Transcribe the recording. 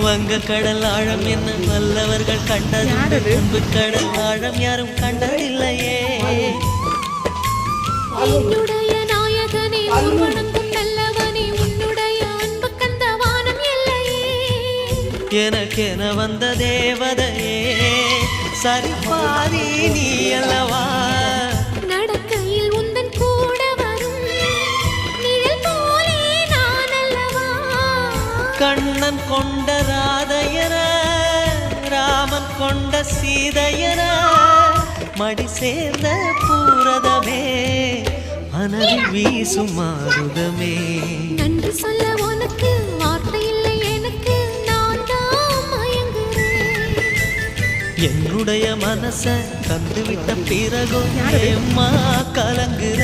வங்க கடல் ஆழம் என்ன வல்லவர்கள் கண்டது, அன்பு கடல் ஆழம் யாரும் கண்டதில்லையே. என்னுடைய நாயகனே ஊர்வனங்கும் நல்லவனே, உன்னுடைய அன்பு கந்த வானம் எல்லையே. எனக்கென வந்த தேவதையே சரிபாதி நீ அல்லவா. நடக்கையில் உந்தன் கூட வரும் நிழல் போலே நான் அல்லவா. கண்ணன் கொண்ட ராதையர ராமன் கொண்ட சீதையர மடி சேர்ந்த பூரதமே மனதில் வீசும் மாருதமே. நன்றி சொல்ல உனக்கு வார்த்தை இல்லை எனக்கு, நான் தான் மயங்குறேன். என்னுடைய மனச தந்துவிட்ட பிறகும் ஏம்மா கலங்குற.